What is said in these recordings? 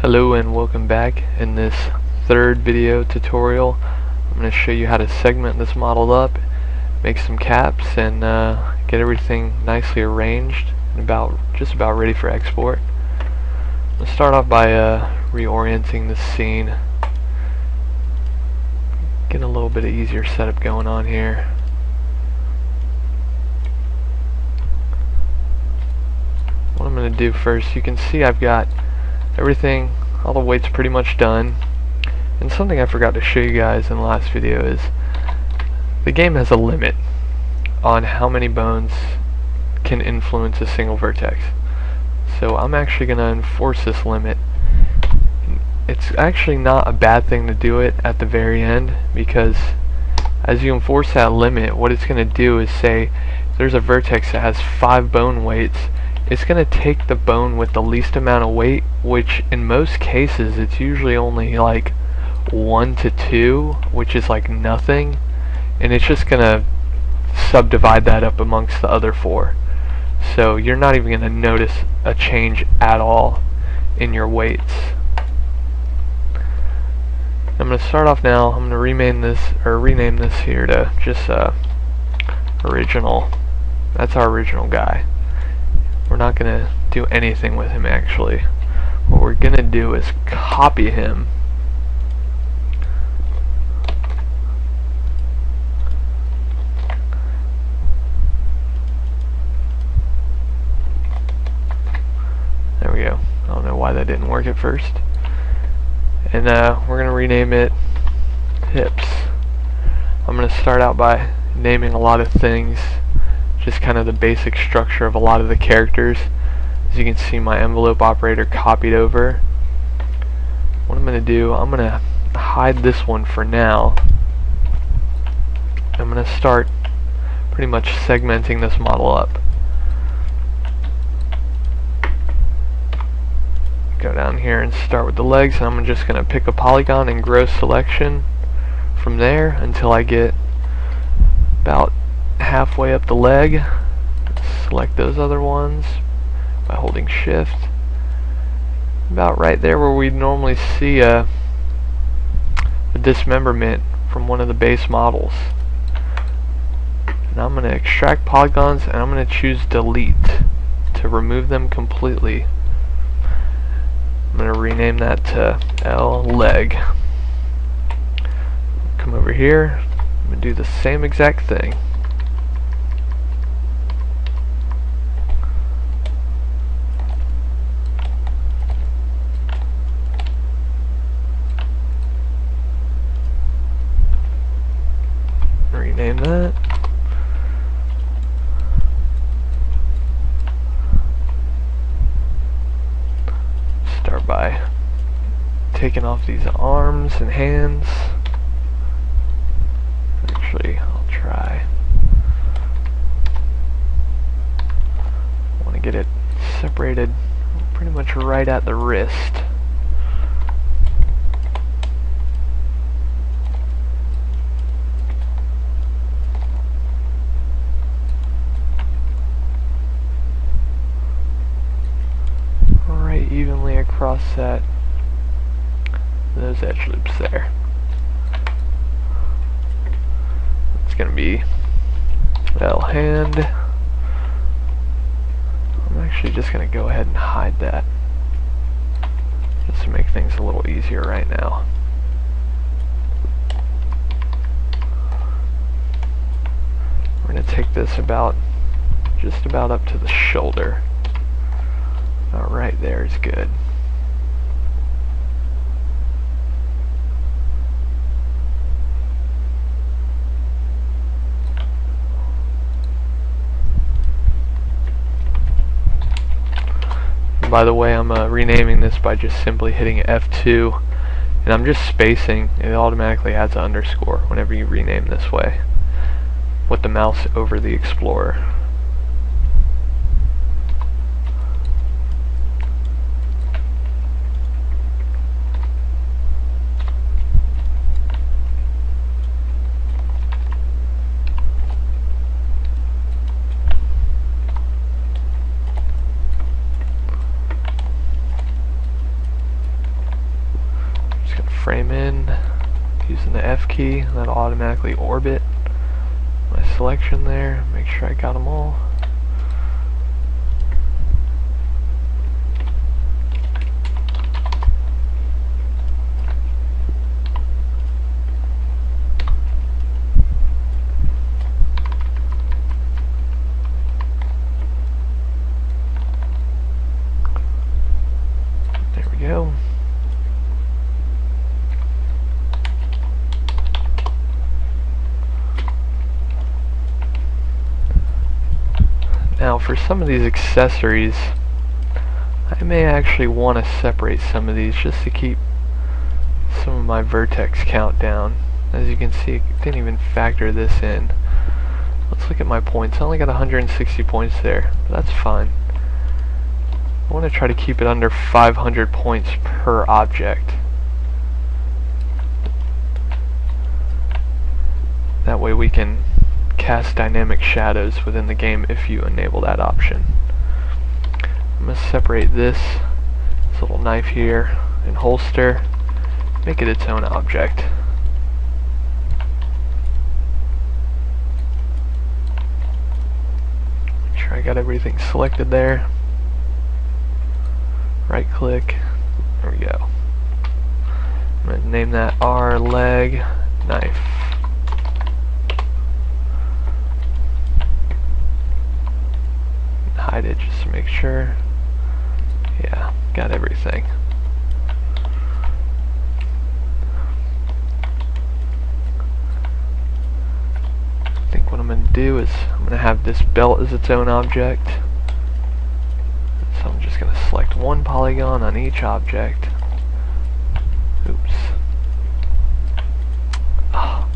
Hello and welcome back. In this third video tutorial, I'm going to show you how to segment this model up, make some caps, and get everything nicely arranged and just about ready for export. Let's start off by reorienting the scene. Get a little bit of easier setup going on here. What I'm going to do first, you can see I've got everything, all the weight's pretty much done. And something I forgot to show you guys in the last video is the game has a limit on how many bones can influence a single vertex. So I'm actually going to enforce this limit. It's actually not a bad thing to do it at the very end, because as you enforce that limit, what it's going to do is say if there's a vertex that has 5 bone weights, it's going to take the bone with the least amount of weight, which in most cases it's usually only like 1 to 2, which is like nothing, and it's just going to subdivide that up amongst the other 4. So you're not even going to notice a change at all in your weights. I'm going to start off now. I'm going to rename this here to just original. That's our original guy. We're not going to do anything with him actually. What we're going to do is copy him. There we go. I don't know why that didn't work at first. And we're going to rename it hips. I'm going to start out by naming a lot of things, just kind of the basic structure of a lot of the characters. As you can see, my envelope operator copied over. What I'm going to do, I'm going to hide this one for now. I'm going to start pretty much segmenting this model up. Go down here and start with the legs, and I'm just going to pick a polygon and gross selection from there until I get about halfway up the leg. Select those other ones by holding shift. About right there where we'd normally see a dismemberment from one of the base models. And I'm going to extract polygons, and I'm going to choose delete to remove them completely. I'm going to rename that to L leg. Come over here. I'm going to do the same exact thing. Rename that. Start by taking off these arms and hands. Actually, I'll try. I want to get it separated pretty much right at the wrist. Evenly across those edge loops there. It's going to be L hand. I'm actually just going to go ahead and hide that, just to make things a little easier right now. We're going to take this just about up to the shoulder. Right there is good. By the way, I'm renaming this by just simply hitting F2, and I'm just spacing. It automatically adds an underscore whenever you rename this way with the mouse over the Explorer. frame in using the F key. That'll automatically orbit my selection there. Make sure I got them all. There we go. Now for some of these accessories, I may actually want to separate some of these just to keep some of my vertex count down. As you can see, it didn't even factor this in. Let's look at my points. I only got 160 points there, but that's fine. I want to try to keep it under 500 points per object. That way we can cast dynamic shadows within the game if you enable that option. I'm going to separate this little knife here and holster, make it its own object. Make sure I got everything selected there. Right click, there we go. I'm going to name that R leg knife. Hide it just to make sure. Yeah, got everything. I think what I'm going to do is I'm going to have this belt as its own object. So I'm just going to select one polygon on each object. Oops. Oh.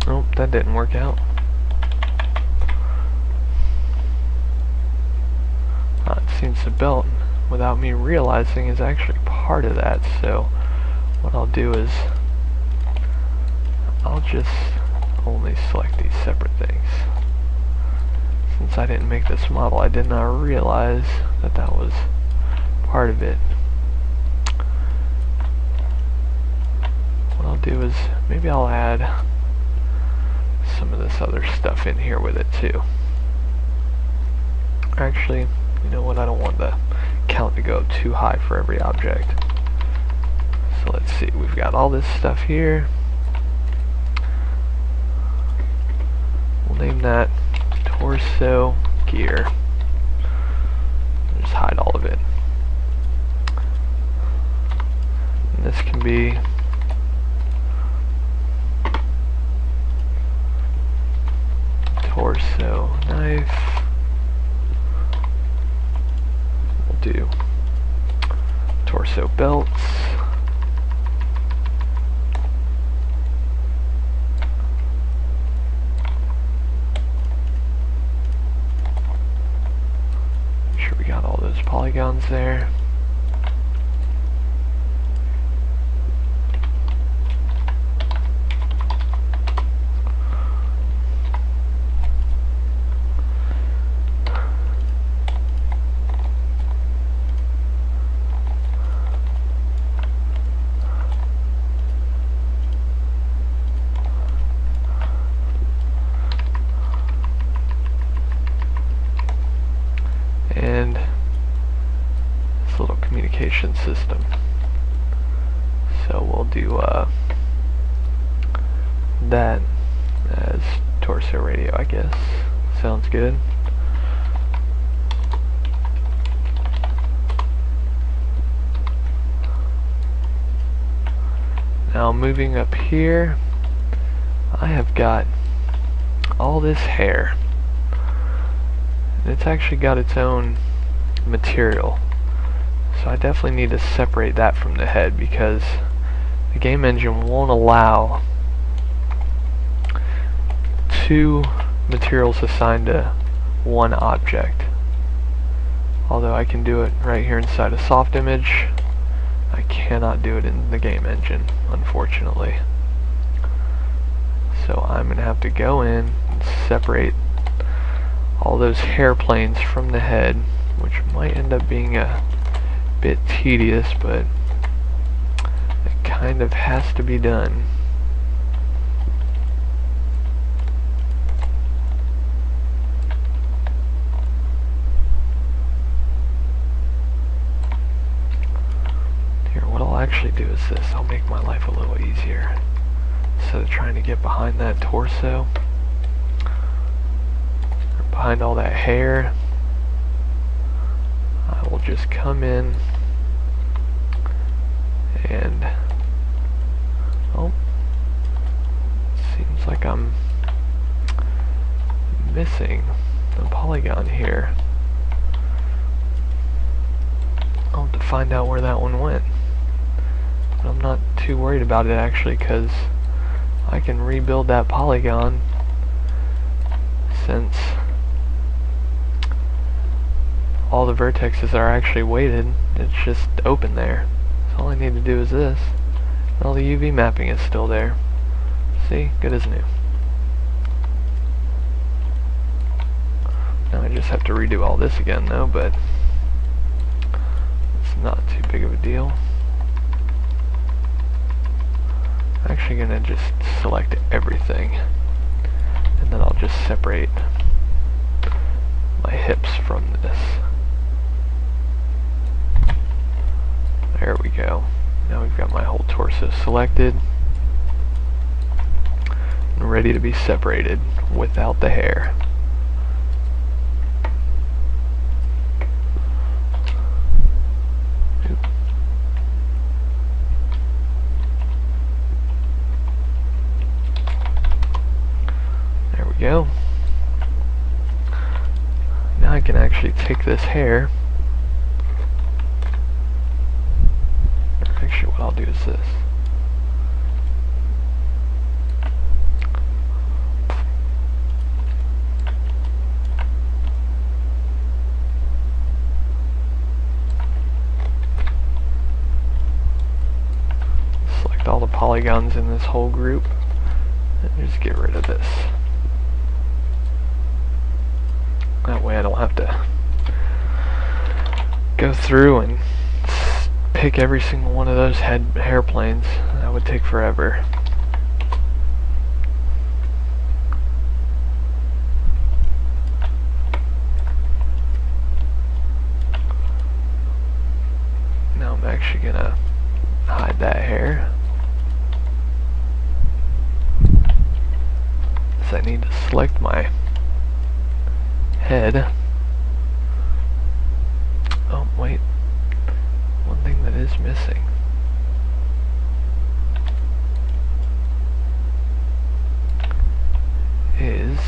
Oh, that didn't work out. It seems the belt, without me realizing, is actually part of that. So what I'll do is I'll just only select these separate things. Since I didn't make this model, I did not realize that that was part of it. What I'll do is maybe I'll add some of this other stuff in here with it too. Actually, you know what, I don't want the count to go too high for every object. So let's see, we've got all this stuff here. We'll name that torso gear. Just hide all of it. And this can be torso knife. We'll do torso belts. Make sure we got all those polygons there. And this little communication system. So we'll do that as torso radio, I guess. Sounds good. Now moving up here, I have got all this hair. And it's actually got its own material. So I definitely need to separate that from the head because the game engine won't allow two materials assigned to one object. Although I can do it right here inside a soft image, I cannot do it in the game engine, unfortunately. So I'm going to have to go in and separate all those hair planes from the head, which might end up being a bit tedious, but it kind of has to be done. Here, what I'll actually do is this. I'll make my life a little easier. Instead of trying to get behind that torso, or behind all that hair, I will just come in and, oh, seems like I'm missing a polygon here. I'll have to find out where that one went. But I'm not too worried about it actually, because I can rebuild that polygon since all the vertexes are actually weighted. It's just open there. So all I need to do is this. And all the UV mapping is still there. See? Good as new. Now I just have to redo all this again though, but it's not too big of a deal. I'm actually going to just select everything, and then I'll just separate my hips from this. There we go. Now we've got my whole torso selected and ready to be separated without the hair. There we go. Now I can actually take this hair. Actually, what I'll do is this. Select all the polygons in this whole group and just get rid of this. That way I don't have to go through and pick every single one of those hair planes. That would take forever. Now I'm actually gonna hide that hair. So I need to select my head. Oh wait, one thing that is missing is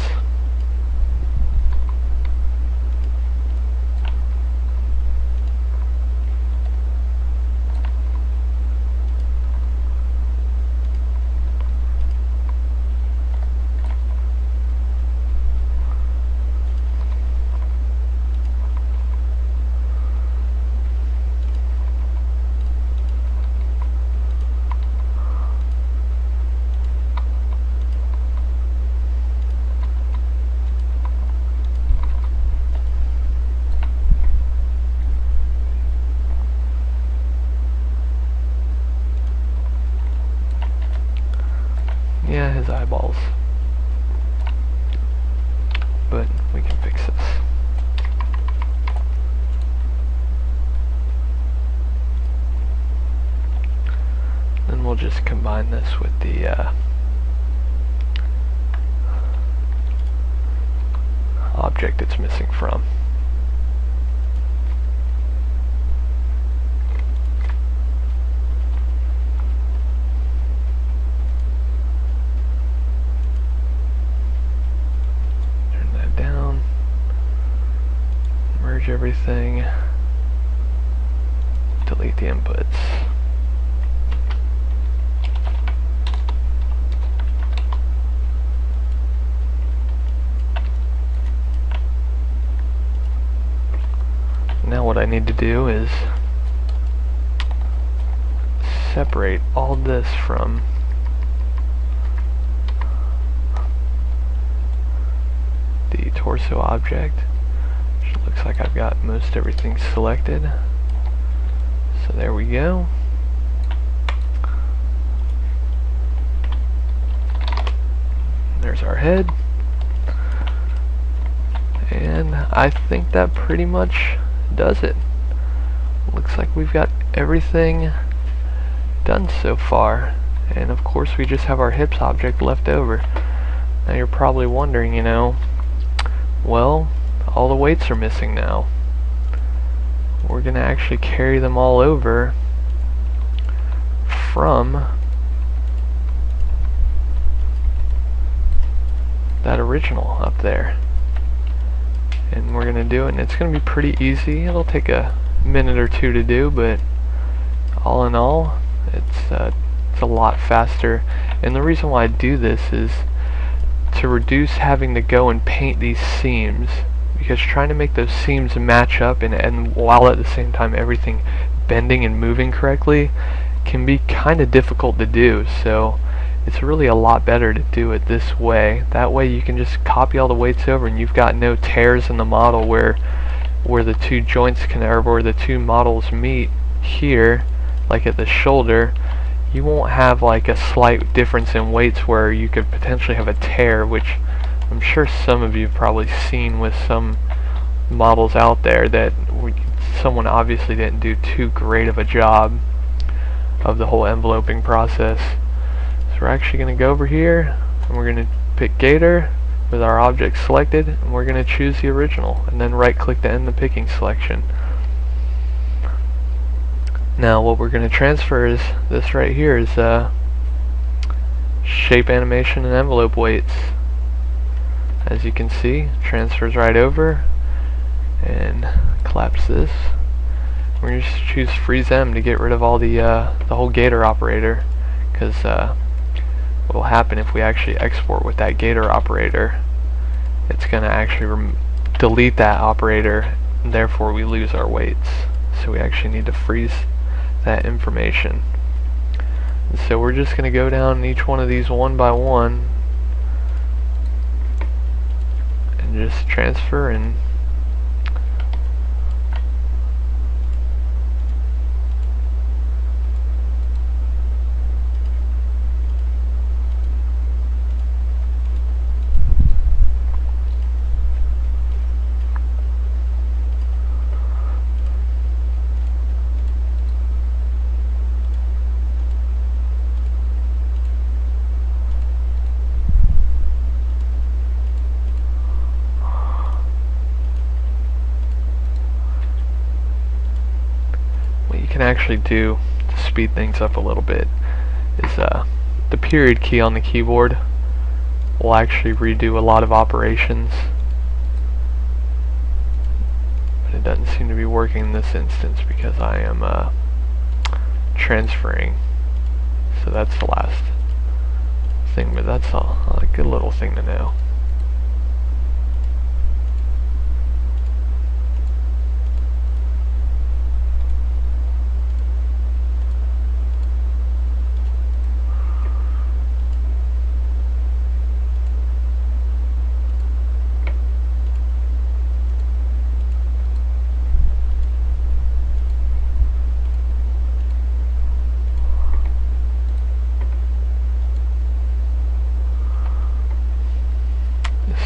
yeah, his eyeballs. But we can fix this. Then we'll just combine this with the object it's missing from. Everything. delete the inputs. Now what I need to do is separate all this from the torso object, which looks like I've got most everything selected. So there we go. There's our head. And I think that pretty much does it. Looks like we've got everything done so far. And of course we just have our hips object left over. Now you're probably wondering, you know, well, all the weights are missing now. We're gonna actually carry them all over from that original up there. And we're gonna do it, and it's gonna be pretty easy. It'll take a minute or two to do, but all in all, it's a lot faster. And the reason why I do this is to reduce having to go and paint these seams, because trying to make those seams match up and while at the same time everything bending and moving correctly can be kind of difficult to do. So it's really a lot better to do it this way. That way you can just copy all the weights over and you've got no tears in the model where the two joints can, or where the two models meet here, like at the shoulder. You won't have like a slight difference in weights where you could potentially have a tear, which I'm sure some of you have probably seen with some models out there that someone obviously didn't do too great of a job of the whole enveloping process. So we're actually going to go over here and we're going to pick Gator with our object selected, and we're going to choose the original and then right click to end the picking selection. Now what we're going to transfer is this right here, is shape animation and envelope weights. As you can see, transfers right over and collapse this. We're going to just choose freeze M to get rid of all the whole Gator operator, because what will happen if we actually export with that Gator operator, it's going to actually delete that operator, and therefore we lose our weights. So we actually need to freeze that information. And so we're just going to go down each one of these one by one and just transfer and can actually do to speed things up a little bit is the period key on the keyboard will actually redo a lot of operations, but it doesn't seem to be working in this instance because I am transferring. So that's the last thing, but that's a good little thing to know.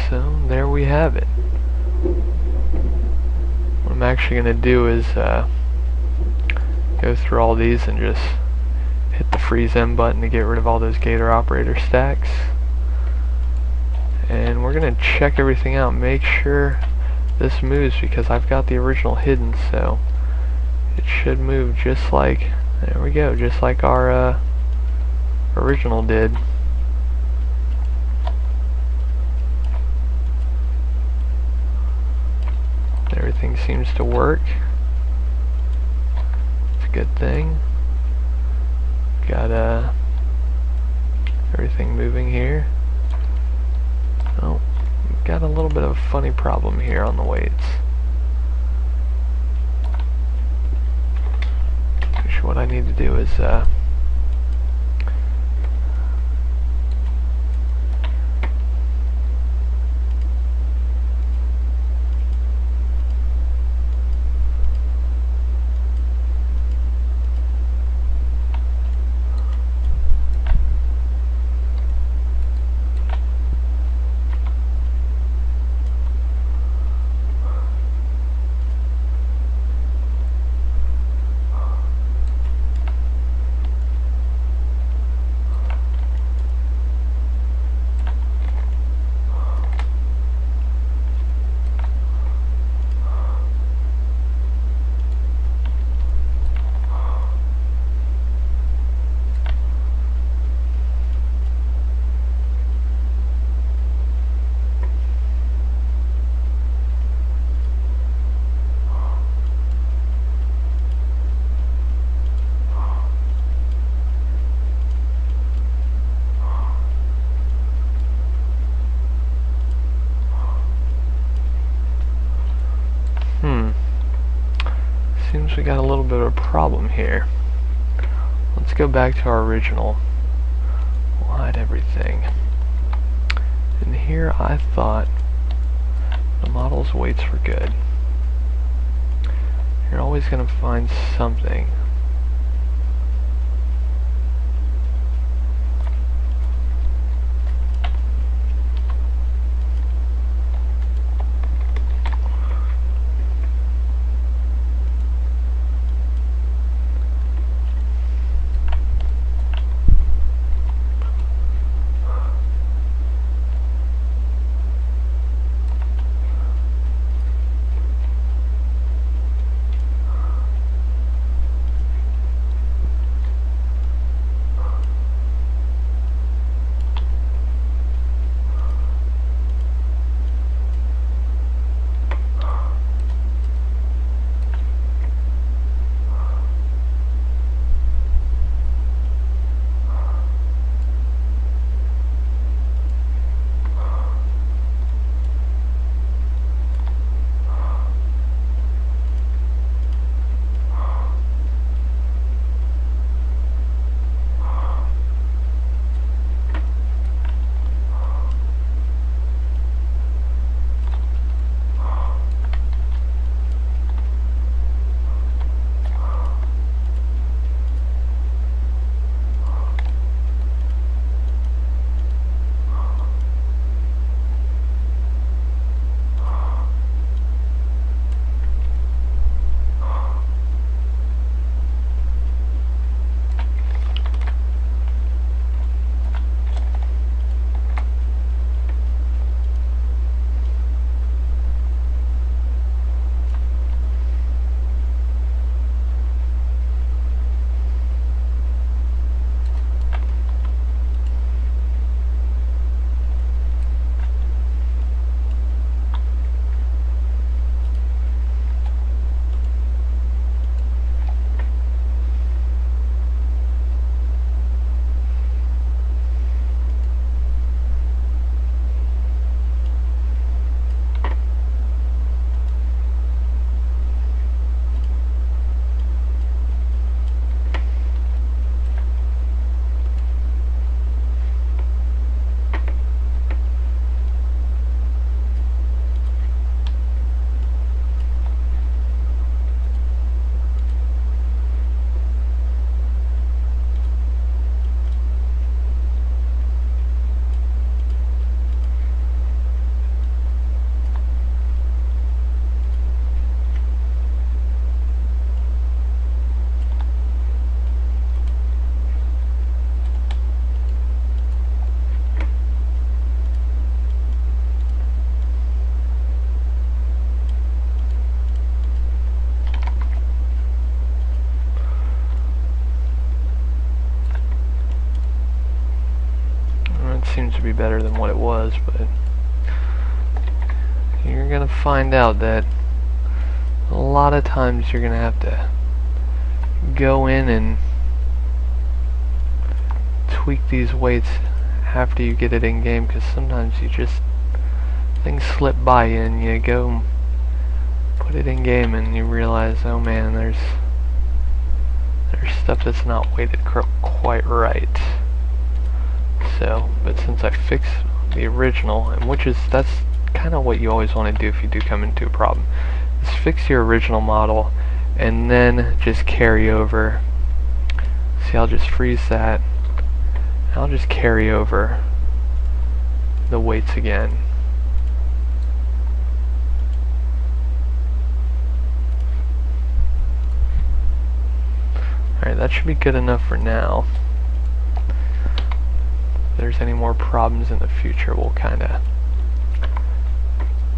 So there we have it. What I'm actually going to do is go through all these and just hit the freeze M button to get rid of all those Gator operator stacks. And we're going to check everything out, make sure this moves, because I've got the original hidden, so it should move just like, there we go, just like our original did. Everything seems to work. Let's good thing. Got everything moving here. Oh, got a little bit of a funny problem here on the weights. Actually, what I need to do is seems we got a little bit of a problem here. Let's go back to our original. We'll hide everything. And here I thought the model's weights were good. You're always going to find something. Seems to be better than what it was, but you're gonna find out that a lot of times you're gonna have to go in and tweak these weights after you get it in game, because sometimes things slip by you and you go put it in game and you realize, oh man, there's stuff that's not weighted quite right. So, but since I fixed the original, and that's kind of what you always want to do if you do come into a problem, is fix your original model and then just carry over. See, I'll just freeze that. I'll just carry over the weights again. Alright, that should be good enough for now. If there's any more problems in the future, we'll kind of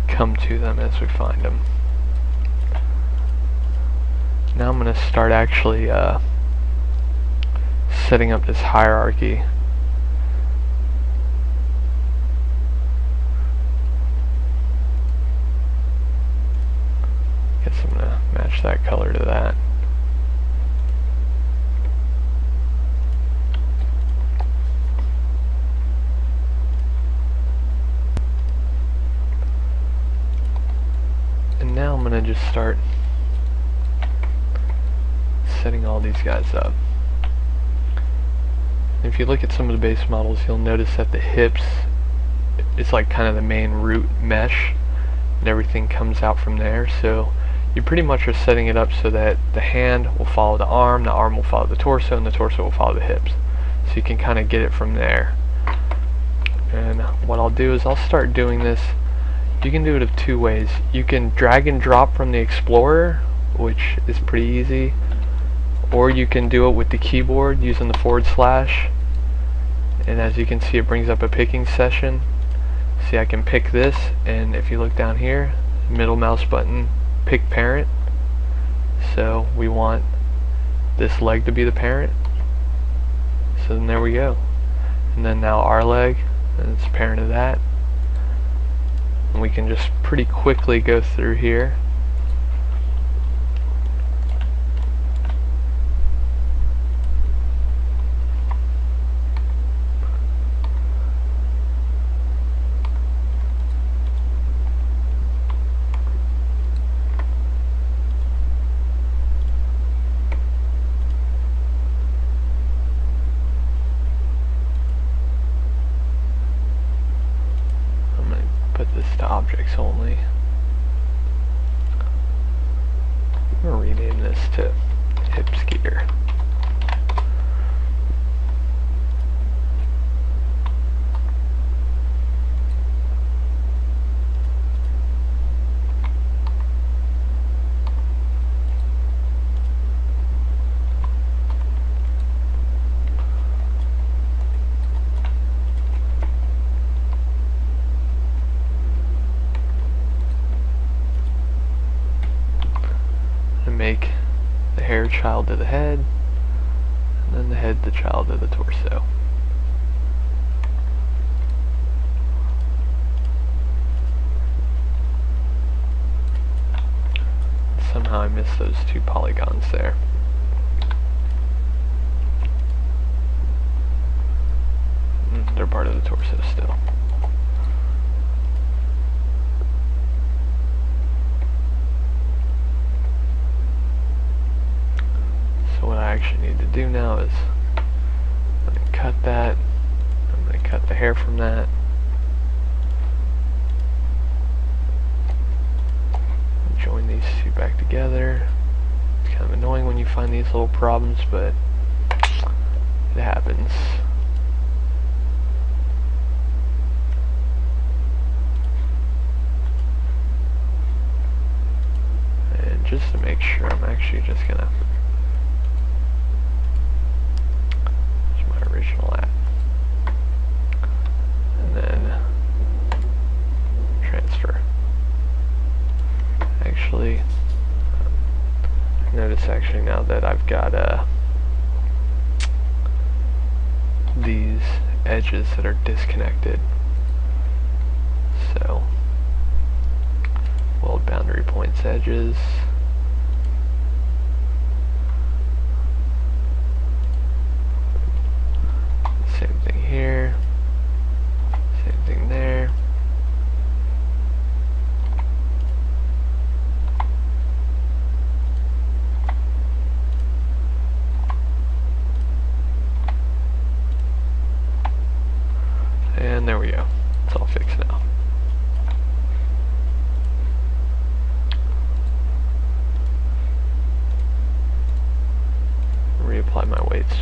come to them as we find them. Now I'm going to start actually setting up this hierarchy. Guess I'm going to match that color to that. And now I'm going to just start setting all these guys up. If you look at some of the base models, you'll notice that the hips, it's like kind of the main root mesh, and everything comes out from there. So you pretty much are setting it up so that the hand will follow the arm will follow the torso, and the torso will follow the hips. So you can kind of get it from there. And what I'll do is I'll start doing this. You can do it of two ways. You can drag and drop from the Explorer, which is pretty easy, or you can do it with the keyboard using the /, and as you can see, it brings up a picking session. See, I can pick this, and if you look down here, middle mouse button, pick parent. So we want this leg to be the parent, so then there we go. And then now our leg, and it's parent of that. And we can just pretty quickly go through here. To objects only. I'm going to rename this to hip skier. Make the hair child to the head, and then the head the child to the torso. Somehow I missed those two polygons there. They're part of the torso still. What I actually need to do now is I'm going to cut that. I'm going to cut the hair from that. Join these two back together. It's kind of annoying when you find these little problems, but it happens. And just to make sure, I'm actually just going to original at, and then transfer. Actually, notice actually now that I've got these edges that are disconnected, so weld boundary points edges. there we go. It's all fixed now. Reapply my weights.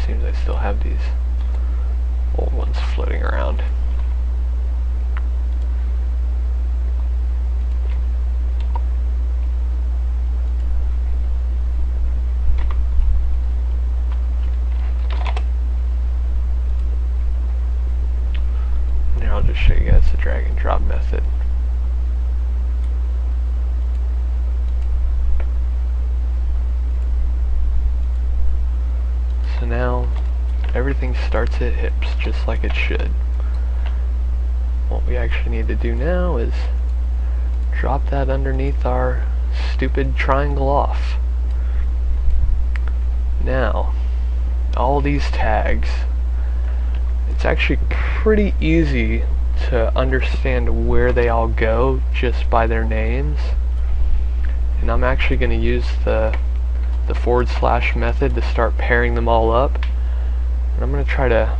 Seems I still have these old ones floating around. Now I'll just show you guys the drag and drop method. So now everything starts at hips just like it should. What we actually need to do now is drop that underneath our stupid triangle off. Now, all these tags, it's actually pretty easy to understand where they all go just by their names. And I'm actually going to use the / method to start pairing them all up. And I'm going to try to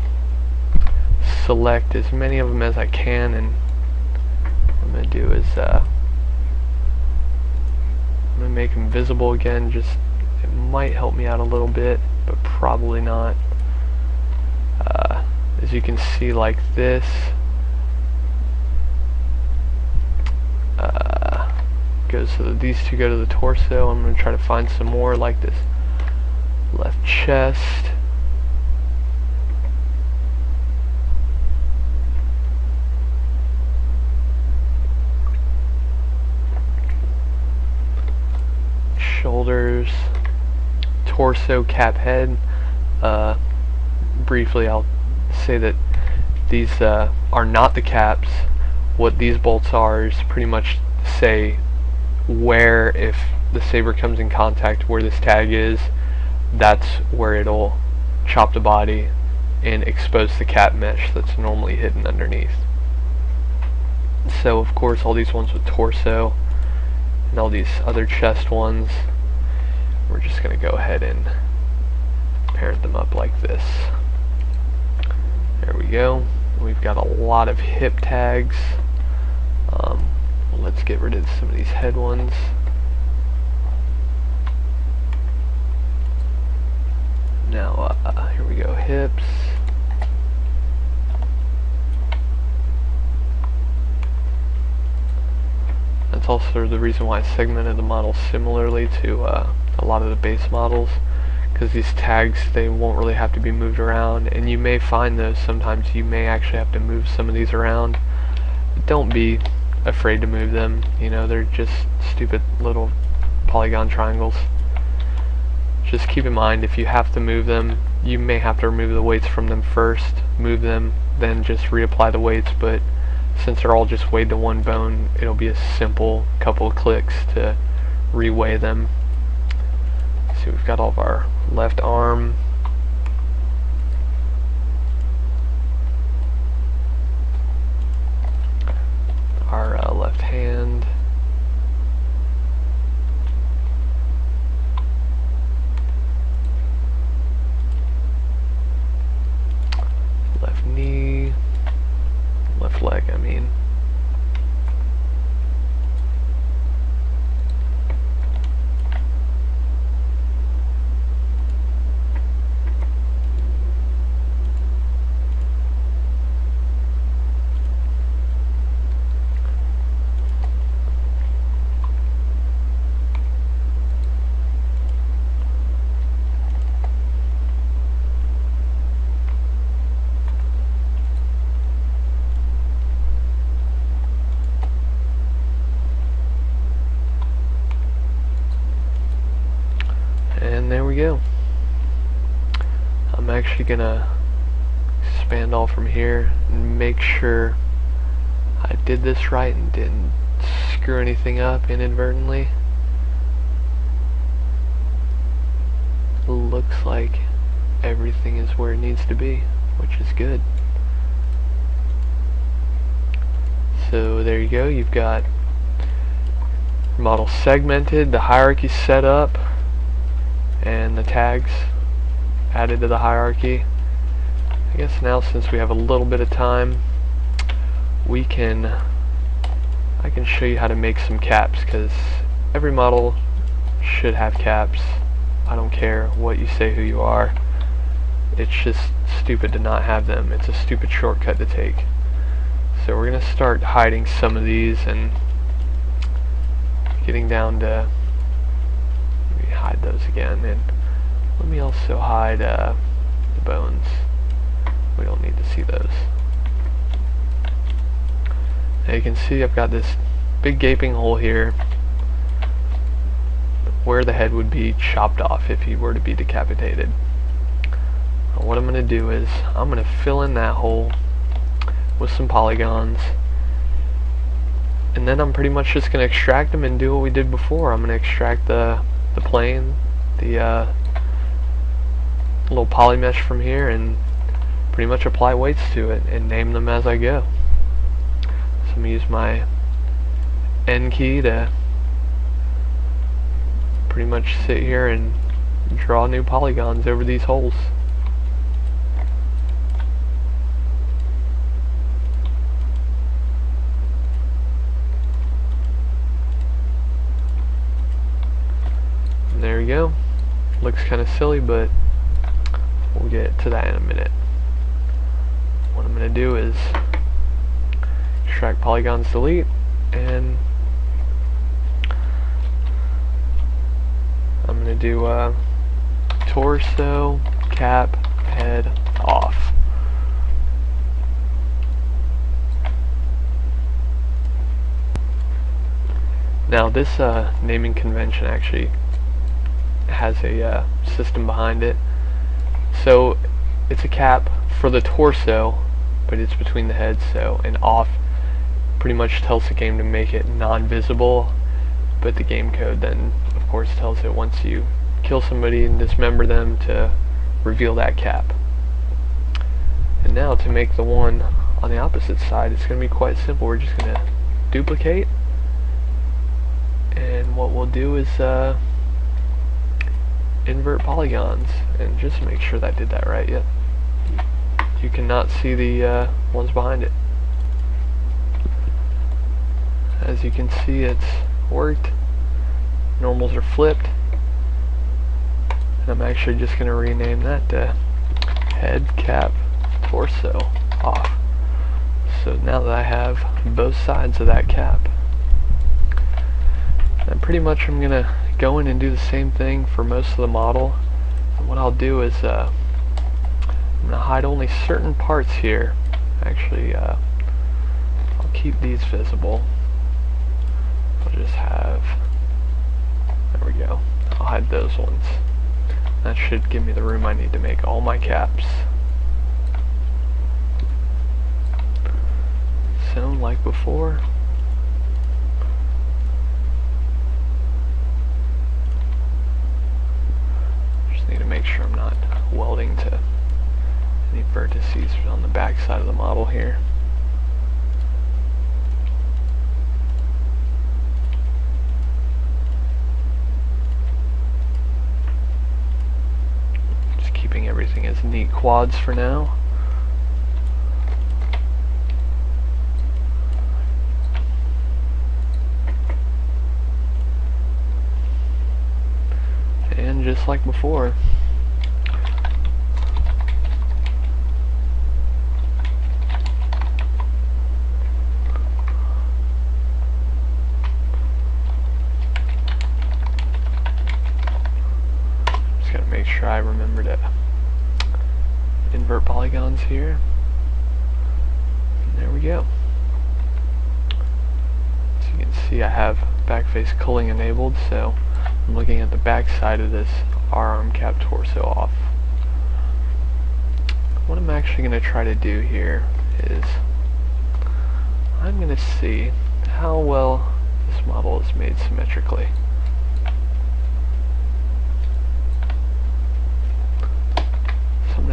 select as many of them as I can, and what I'm going to do is I'm going to make them visible again. Just, it might help me out a little bit, but probably not. As you can see, like this, goes so these two go to the torso. I'm going to try to find some more like this left chest. Shoulders, torso, cap, head. Briefly, I'll say that these are not the caps. What these bolts are is pretty much say where, if the saber comes in contact where this tag is, that's where it'll chop the body and expose the cap mesh that's normally hidden underneath. So of course all these ones with torso and all these other chest ones, we're just going to go ahead and parent them up like this. There we go. We've got a lot of hip tags. Let's get rid of some of these head ones. Now, here we go, hips. That's also the reason why I segmented the model similarly to a lot of the base models, because these tags, they won't really have to be moved around, and you may find those sometimes you may actually have to move some of these around. But don't be afraid to move them, you know, they're just stupid little polygon triangles. Just keep in mind, if you have to move them, you may have to remove the weights from them first, move them, then just reapply the weights, but since they're all just weighed to one bone, it'll be a simple couple of clicks to reweigh them. So we've got all of our left arm, our left hand, left knee, left leg, I mean. And there we go. I'm actually gonna expand all from here and make sure I did this right and didn't screw anything up inadvertently. looks like everything is where it needs to be, which is good. So there you go, you've got your model segmented, the hierarchy set up, and the tags added to the hierarchy. I guess now, since we have a little bit of time, I can show you how to make some caps, because every model should have caps. I don't care what you say, who you are. It's just stupid to not have them. It's a stupid shortcut to take. So we're going to start hiding some of these and getting down to, let me hide those again, and let me also hide the bones. We don't need to see those. Now you can see I've got this big gaping hole here where the head would be chopped off if he were to be decapitated. Now what I'm going to do is I'm going to fill in that hole with some polygons, and then I'm pretty much just going to extract them and do what we did before. I'm going to extract the plane, the little poly mesh from here, and pretty much apply weights to it and name them as I go. So I'm going to use my N key to pretty much sit here and draw new polygons over these holes. And there we go. Looks kind of silly, but we'll get to that in a minute. What I'm going to do is extract polygons, delete, and I'm going to do torso, cap, head, off. Now this naming convention actually has a system behind it. So it's a cap for the torso, but it's between the heads, so an off pretty much tells the game to make it non-visible, but the game code then of course tells it once you kill somebody and dismember them to reveal that cap. And now to make the one on the opposite side, it's going to be quite simple. We're just going to duplicate, and what we'll do is invert polygons, and just make sure that I did that right. Yep. You cannot see the ones behind it. As you can see, it's worked. Normals are flipped, and I'm actually just going to rename that to head, cap, torso, off. So now that I have both sides of that cap, and pretty much I'm going to go in and do the same thing for most of the model. And what I'll do is I'm going to hide only certain parts here. Actually, I'll keep these visible. I'll just have, there we go, I'll hide those ones. That should give me the room I need to make all my caps. So, like before, just need to make sure I'm not welding to any vertices on the back side of the model here. Just keeping everything as neat quads for now. And just like before, just gotta make sure I remember to invert polygons here. And there we go. So you can see I have backface culling enabled, so I'm looking at the back side of this arm, cap, torso, off. What I'm actually going to try to do here is I'm going to see how well this model is made symmetrically.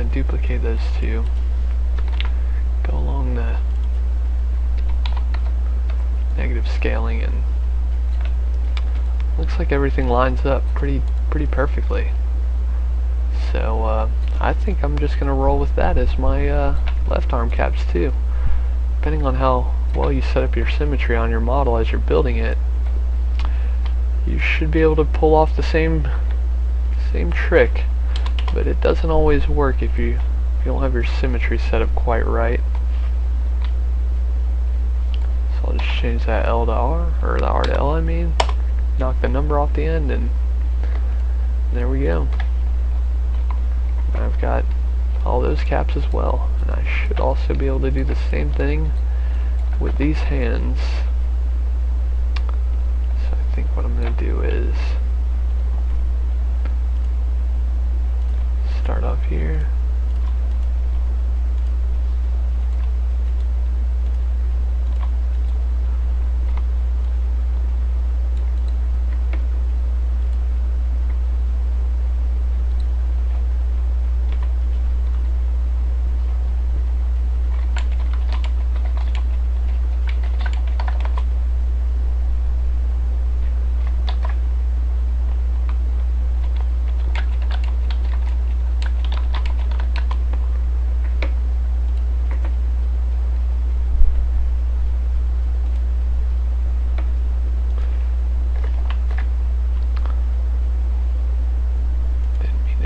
kind of duplicate those two. Go along the negative scaling, and looks like everything lines up pretty perfectly. So I think I'm just gonna roll with that as my left arm caps too. Depending on how well you set up your symmetry on your model as you're building it, you should be able to pull off the same trick, but it doesn't always work if you don't have your symmetry set up quite right. So I'll just change that L to R, or the R to L I mean, knock the number off the end, and there we go. I've got all those caps as well, and I should also be able to do the same thing with these hands. So I think what I'm going to do is start off here.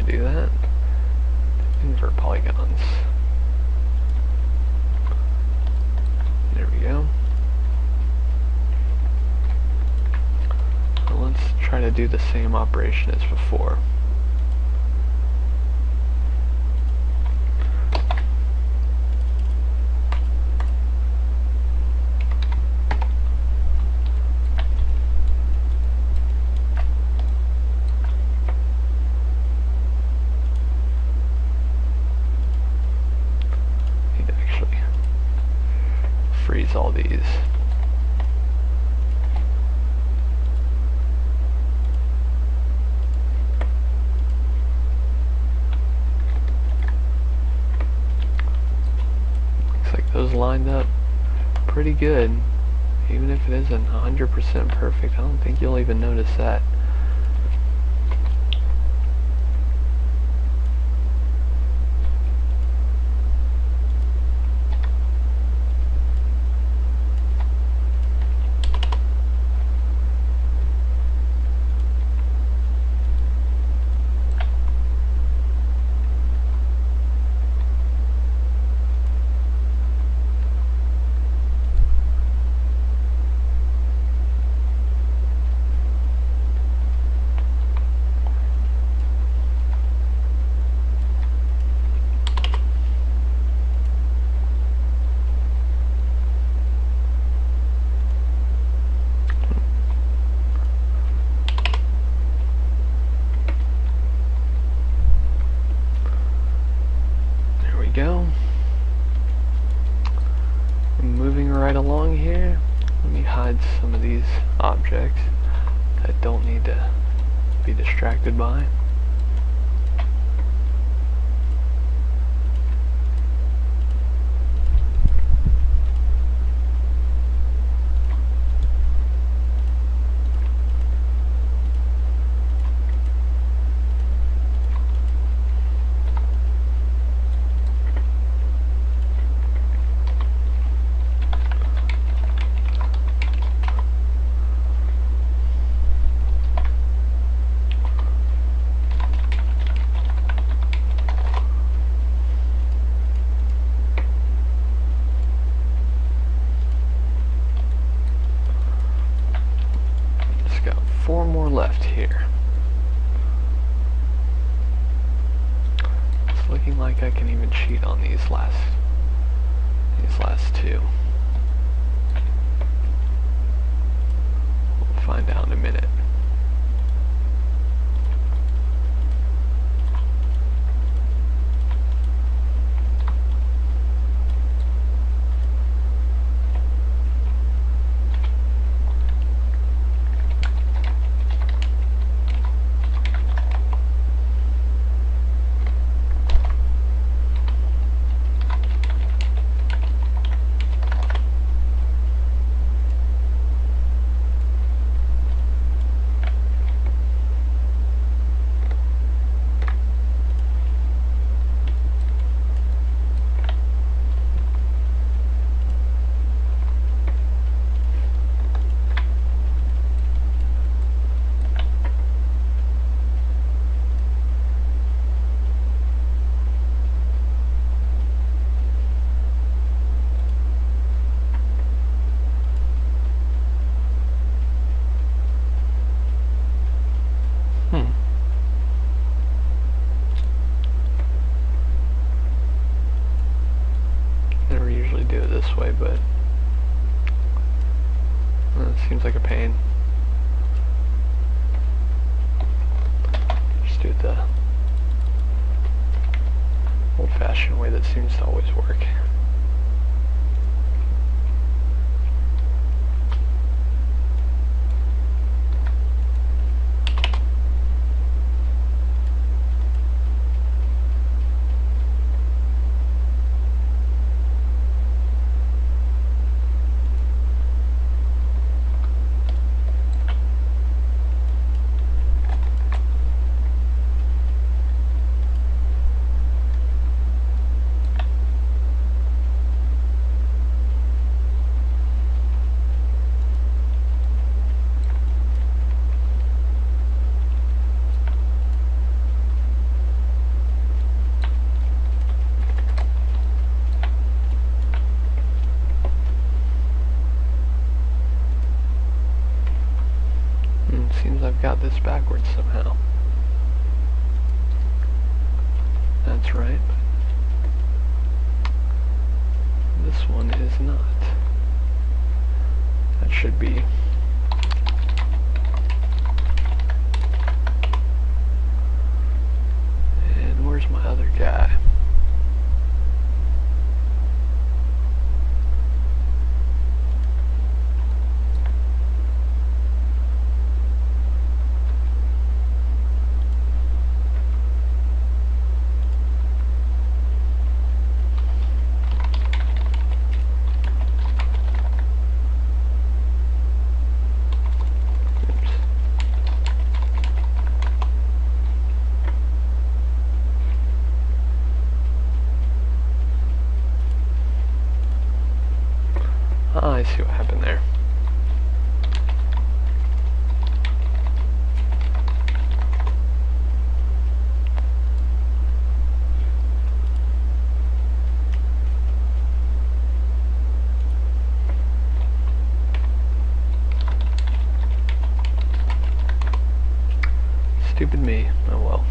Do that. Invert polygons. There we go. Now let's try to do the same operation as before. Freeze all these. Looks like those lined up pretty good. Even if it isn't 100% perfect, I don't think you'll even notice that. Go. Moving right along here, let me hide some of these objects that I don't need to be distracted by. Four more left here. It's looking like I can even cheat on these last two. We'll find out in a minute. this way, but it seems like a pain. Just do it the old-fashioned way that seems to always work. Seems I've got this backwards somehow. That's right. This one is not. That should be. And where's my other guy? Ah, I see what happened there. Stupid me. Oh well.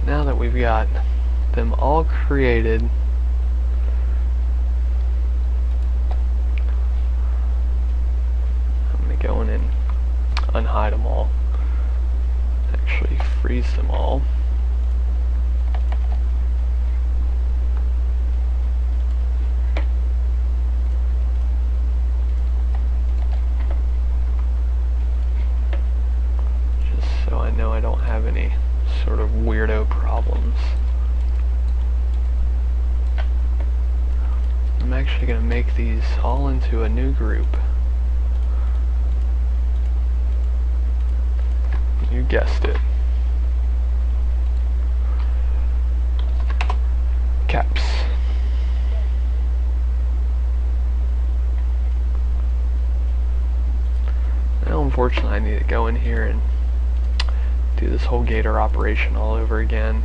Now that we've got them all created, I'm going to go in and unhide them all. Actually freeze them all. Just so I know I don't have any sort of weirdo problems. I'm actually going to make these all into a new group. You guessed it. Caps. Now unfortunately I need to go in here and do this whole gator operation all over again.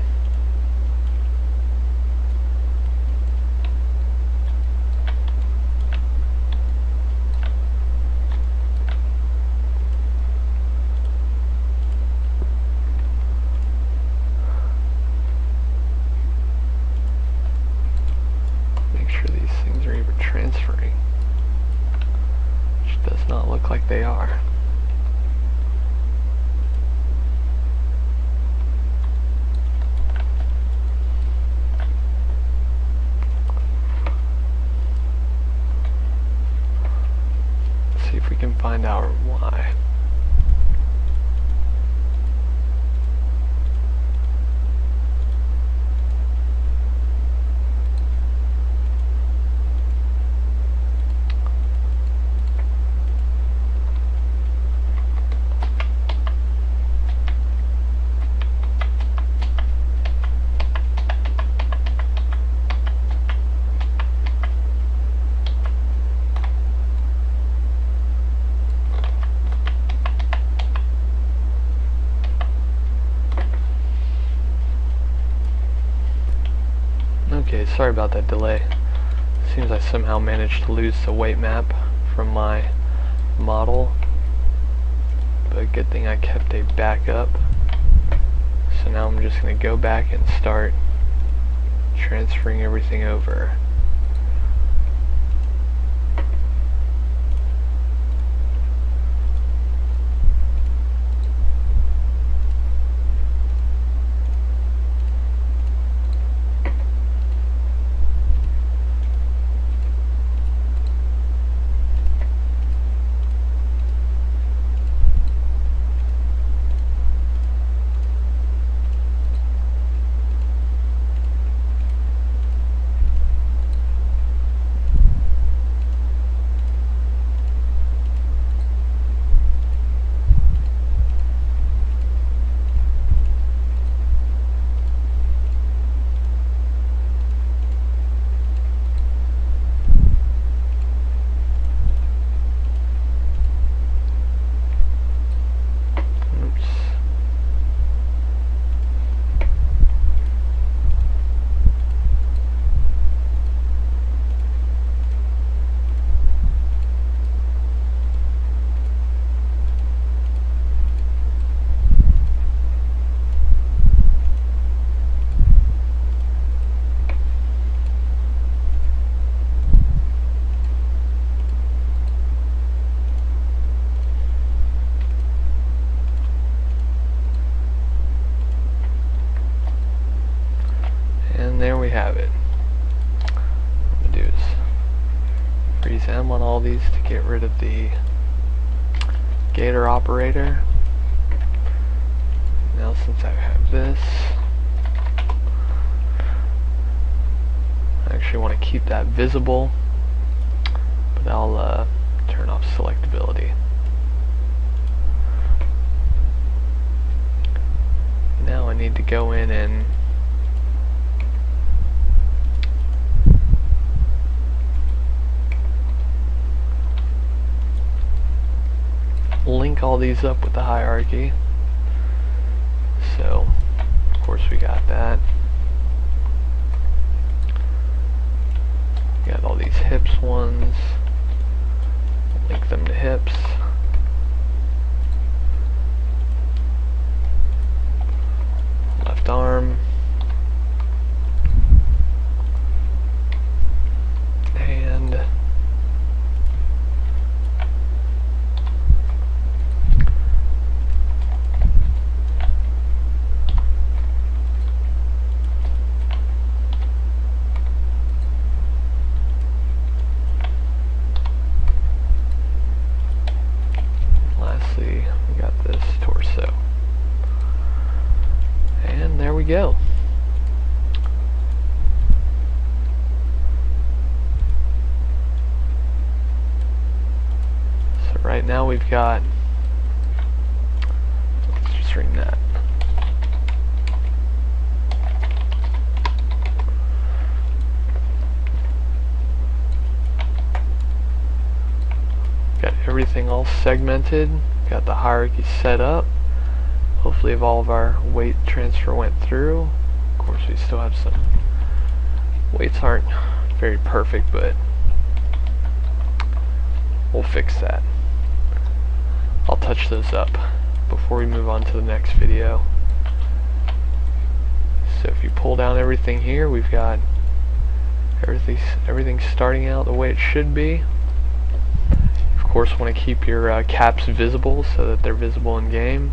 Make sure these things are even transferring, which does not look like they are. See if we can find out why. Okay, sorry about that delay. Seems I somehow managed to lose the weight map from my model, but good thing I kept a backup. So now I'm just going to go back and start transferring everything over. And there we have it. What I'm going to do is freeze M on all these to get rid of the gator operator. Now since I have this, I actually want to keep that visible, but I'll turn off selectability. Now I need to go in and link all these up with the hierarchy. So, of course we got that. We got all these hips ones. Link them to hips. Left arm. Hand. Lastly, we got this torso. And there we go. So right now we've got, let's just ring that. Got everything all segmented, got the hierarchy set up. Hopefully if all of our weight transfer went through. Of course we still have some weights aren't very perfect, but we'll fix that. I'll touch those up before we move on to the next video. So if you pull down everything here, we've got everything starting out the way it should be. Of course want to keep your caps visible so that they're visible in game.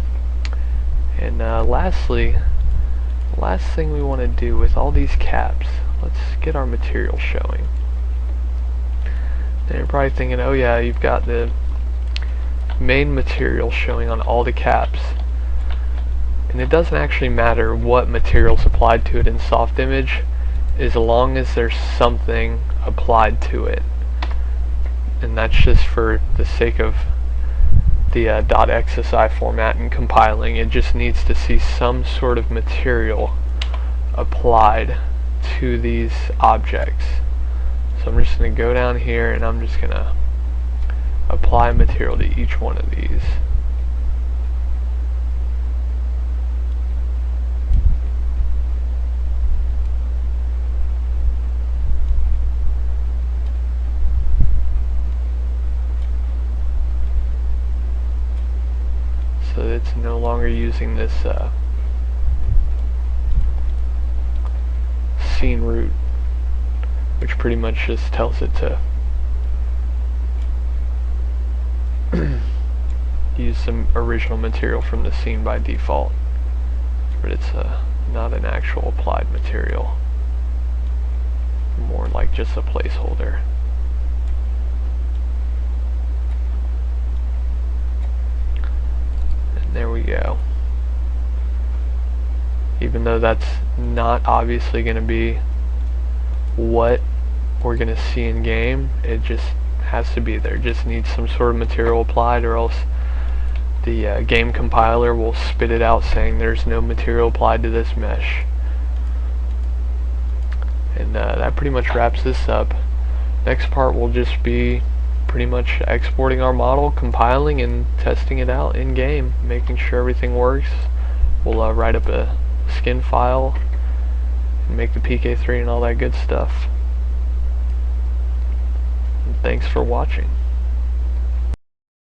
And lastly, last thing we want to do with all these caps, let's get our material showing. And you're probably thinking, oh yeah, you've got the main material showing on all the caps. And it doesn't actually matter what material's applied to it in soft image, as long as there's something applied to it. And that's just for the sake of the .xsi format and compiling. It just needs to see some sort of material applied to these objects. So I'm just going to go down here and I'm just going to apply material to each one of these. So it's no longer using this scene root, which pretty much just tells it to use some original material from the scene by default, but it's not an actual applied material, more like just a placeholder. And there we go. Even though that's not obviously going to be what we're going to see in game, it just has to be there. It just needs some sort of material applied, or else the game compiler will spit it out saying there's no material applied to this mesh. And that pretty much wraps this up. Next part will just be pretty much exporting our model, compiling and testing it out in game, making sure everything works. We'll write up a skin file and make the PK3 and all that good stuff. And thanks for watching.